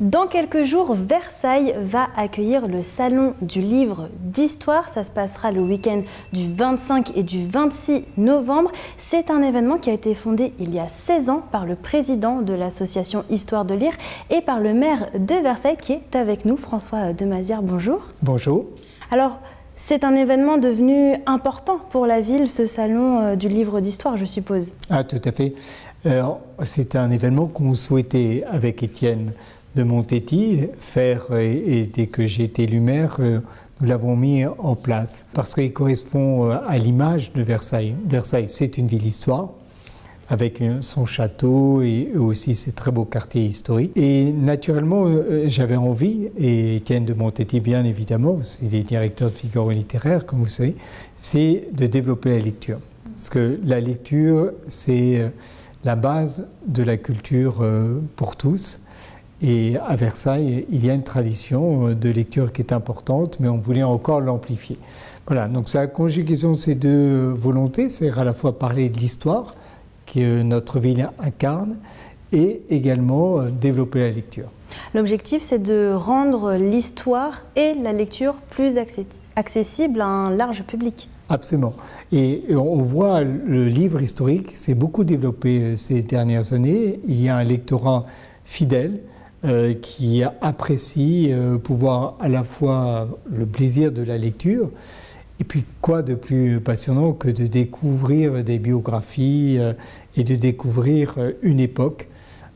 Dans quelques jours, Versailles va accueillir le Salon du livre d'histoire. Ça se passera le week-end du 25 et du 26 novembre. C'est un événement qui a été fondé il y a 16 ans par le président de l'association Histoire de lire et par le maire de Versailles qui est avec nous, François Demazière. Bonjour. Bonjour. Alors, c'est un événement devenu important pour la ville, ce Salon du livre d'histoire, je suppose. Ah, tout à fait. C'est un événement qu'on souhaitait, avec Étienne de Montetti, faire, et dès que j'ai été élu maire, nous l'avons mis en place parce qu'il correspond à l'image de Versailles. Versailles, c'est une ville-histoire avec son château et aussi ses très beaux quartiers historiques. Et naturellement, j'avais envie, et Étienne de Montetti bien évidemment, c'est les directeurs de Figaro littéraire, comme vous savez, c'est de développer la lecture. Parce que la lecture, c'est la base de la culture pour tous. Et à Versailles, il y a une tradition de lecture qui est importante, mais on voulait encore l'amplifier. Voilà, donc c'est la conjugaison de ces deux volontés, c'est-à-dire à la fois parler de l'histoire que notre ville incarne et également développer la lecture. L'objectif, c'est de rendre l'histoire et la lecture plus accessibles à un large public. Absolument. Et on voit le livre historique s'est beaucoup développé ces dernières années. Il y a un lectorat fidèle qui apprécie pouvoir à la fois le plaisir de la lecture et puis quoi de plus passionnant que de découvrir des biographies et de découvrir une époque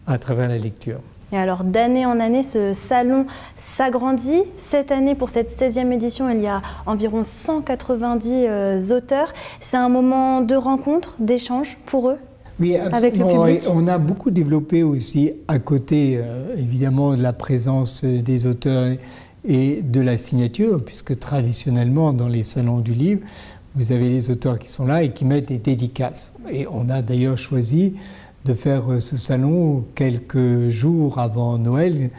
à travers la lecture. Et alors d'année en année, ce salon s'agrandit. Cette année, pour cette 16e édition, il y a environ 190 auteurs. C'est un moment de rencontre, d'échange pour eux? Oui, absolument. On a beaucoup développé aussi, à côté évidemment de la présence des auteurs et de la signature, puisque traditionnellement dans les salons du livre, vous avez les auteurs qui sont là et qui mettent des dédicaces. Et on a d'ailleurs choisi de faire ce salon quelques jours avant Noël,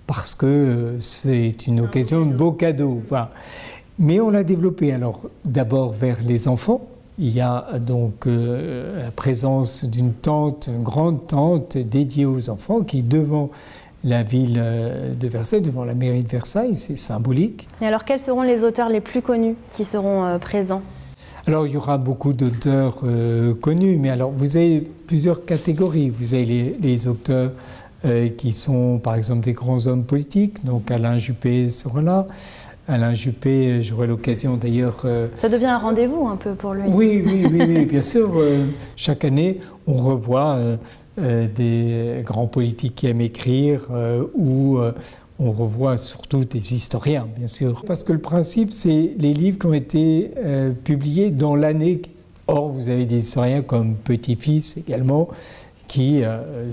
parce que c'est une occasion de beaux cadeaux. Voilà. Mais on l'a développé alors d'abord vers les enfants. Il y a donc la présence d'une tente, une grande tente dédiée aux enfants qui est devant la ville de Versailles, devant la mairie de Versailles, c'est symbolique. Et alors quels seront les auteurs les plus connus qui seront présents? Alors il y aura beaucoup d'auteurs connus, mais alors vous avez plusieurs catégories. Vous avez les auteurs qui sont par exemple des grands hommes politiques, donc Alain Juppé sera là. Alain Juppé, j'aurai l'occasion d'ailleurs... Ça devient un rendez-vous un peu pour lui. Oui, bien sûr. Chaque année, on revoit des grands politiques qui aiment écrire ou on revoit surtout des historiens, bien sûr. Parce que le principe, c'est les livres qui ont été publiés dans l'année. Or, vous avez des historiens comme Petit-Fils également, qui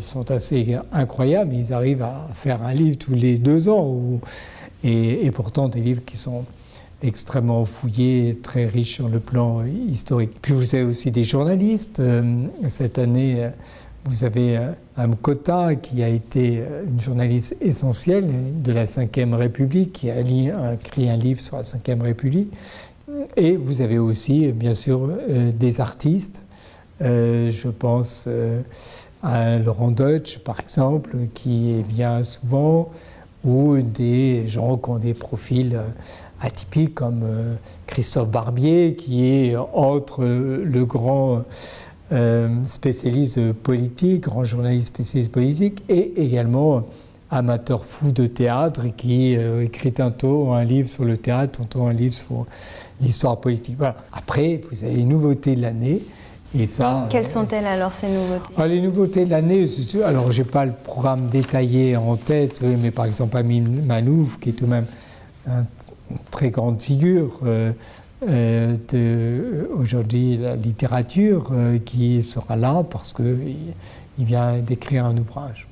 sont assez incroyables. Ils arrivent à faire un livre tous les 2 ans. Et pourtant des livres qui sont extrêmement fouillés, très riches sur le plan historique. Puis vous avez aussi des journalistes. Cette année, vous avez Mme Cotta, qui a été une journaliste essentielle de la Ve République, qui a écrit un livre sur la Ve République. Et vous avez aussi, bien sûr, des artistes. Je pense à Laurent Deutsch, par exemple, qui vient souvent, ou des gens qui ont des profils atypiques comme Christophe Barbier, qui est entre le grand spécialiste politique, grand journaliste spécialiste politique, et également amateur fou de théâtre, et qui écrit tantôt un livre sur le théâtre, tantôt un livre sur l'histoire politique. Voilà. Après, vous avez les nouveautés de l'année. Et ça, quelles sont-elles alors, ces nouveautés? Les nouveautés de l'année, alors j'ai pas le programme détaillé en tête, mais par exemple Amine Malouf, qui est tout de même une très grande figure aujourd'hui la littérature, qui sera là parce qu'il vient d'écrire un ouvrage.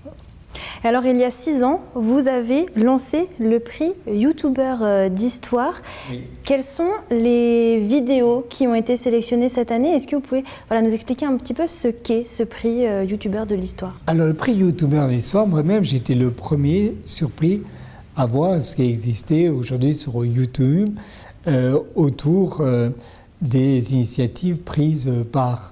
Alors, il y a 6 ans, vous avez lancé le prix YouTuber d'histoire. Oui. Quelles sont les vidéos qui ont été sélectionnées cette année? Est-ce que vous pouvez nous expliquer un petit peu ce qu'est ce prix YouTuber de l'histoire? Alors, le prix YouTuber de l'histoire, moi-même, j'étais le premier surpris à voir ce qui existait aujourd'hui sur YouTube autour des initiatives prises par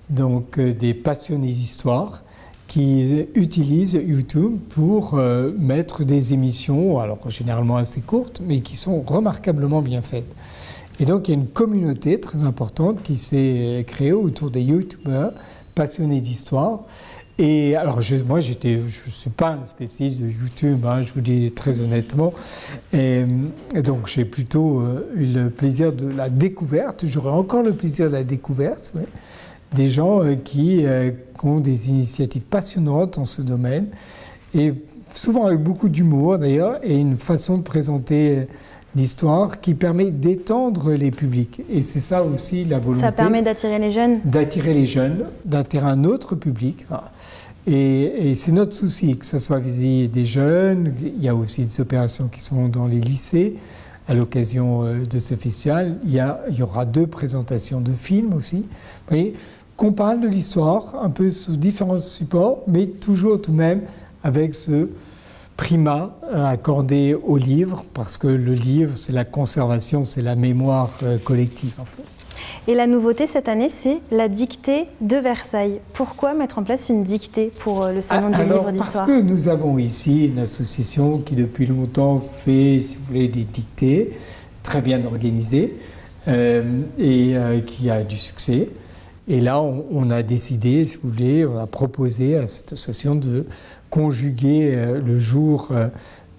des passionnés d'histoire qui utilisent YouTube pour mettre des émissions, alors généralement assez courtes, mais qui sont remarquablement bien faites. Et donc il y a une communauté très importante qui s'est créée autour des YouTubeurs passionnés d'histoire. Et alors moi je ne suis pas un spécialiste de YouTube, hein, je vous dis très honnêtement, et donc j'ai plutôt eu le plaisir de la découverte, j'aurai encore le plaisir de la découverte, ouais, des gens qui ont des initiatives passionnantes en ce domaine, et souvent avec beaucoup d'humour d'ailleurs, et une façon de présenter l'histoire qui permet d'étendre les publics. Et c'est ça aussi la volonté. Ça permet d'attirer les jeunes. D'attirer les jeunes, d'attirer un autre public. Et c'est notre souci, que ce soit vis-à-vis des jeunes. Il y a aussi des opérations qui sont dans les lycées. À l'occasion de ce festival, il y aura 2 présentations de films aussi. Vous voyez, qu'on parle de l'histoire, un peu sous différents supports, mais toujours tout de même avec ce primat accordé au livre, parce que le livre, c'est la conservation, c'est la mémoire collective en fait. Et la nouveauté cette année, c'est la dictée de Versailles. Pourquoi mettre en place une dictée pour le Salon du Livre d'Histoire? Parce que nous avons ici une association qui depuis longtemps fait, si vous voulez, des dictées très bien organisées et qui a du succès. Et là, on a décidé, si vous voulez, on a proposé à cette association de conjuguer le jour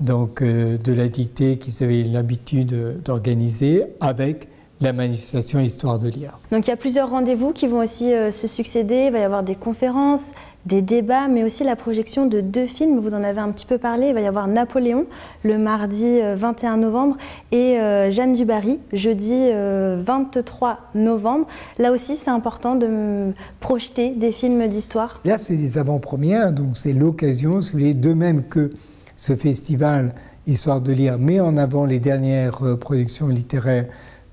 de la dictée qu'ils avaient l'habitude d'organiser avec la manifestation Histoire de lire. Donc il y a plusieurs rendez-vous qui vont aussi se succéder, il va y avoir des conférences, des débats, mais aussi la projection de 2 films, vous en avez un petit peu parlé, il va y avoir Napoléon le mardi 21 novembre et Jeanne du Barry jeudi 23 novembre. Là aussi c'est important de projeter des films d'histoire. Là c'est des avant-premières, donc c'est l'occasion, si vous voulez, de même que ce festival Histoire de lire met en avant les dernières productions littéraires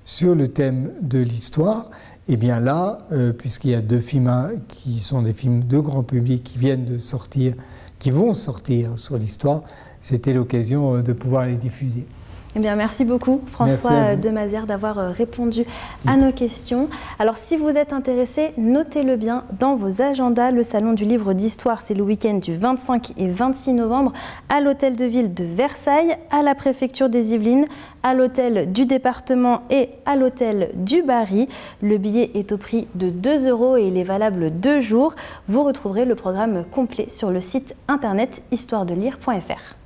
sur le thème de l'histoire, et bien là, puisqu'il y a 2 films qui sont des films de grand public qui viennent de sortir, qui vont sortir sur l'histoire, c'était l'occasion de pouvoir les diffuser. Eh bien, merci beaucoup François Demazère d'avoir répondu à nos questions. Alors si vous êtes intéressé, notez-le bien dans vos agendas. Le Salon du Livre d'Histoire, c'est le week-end du 25 et 26 novembre à l'Hôtel de Ville de Versailles, à la Préfecture des Yvelines, à l'Hôtel du Département et à l'Hôtel du Barry. Le billet est au prix de 2 € et il est valable 2 jours. Vous retrouverez le programme complet sur le site internet histoiredelire.fr.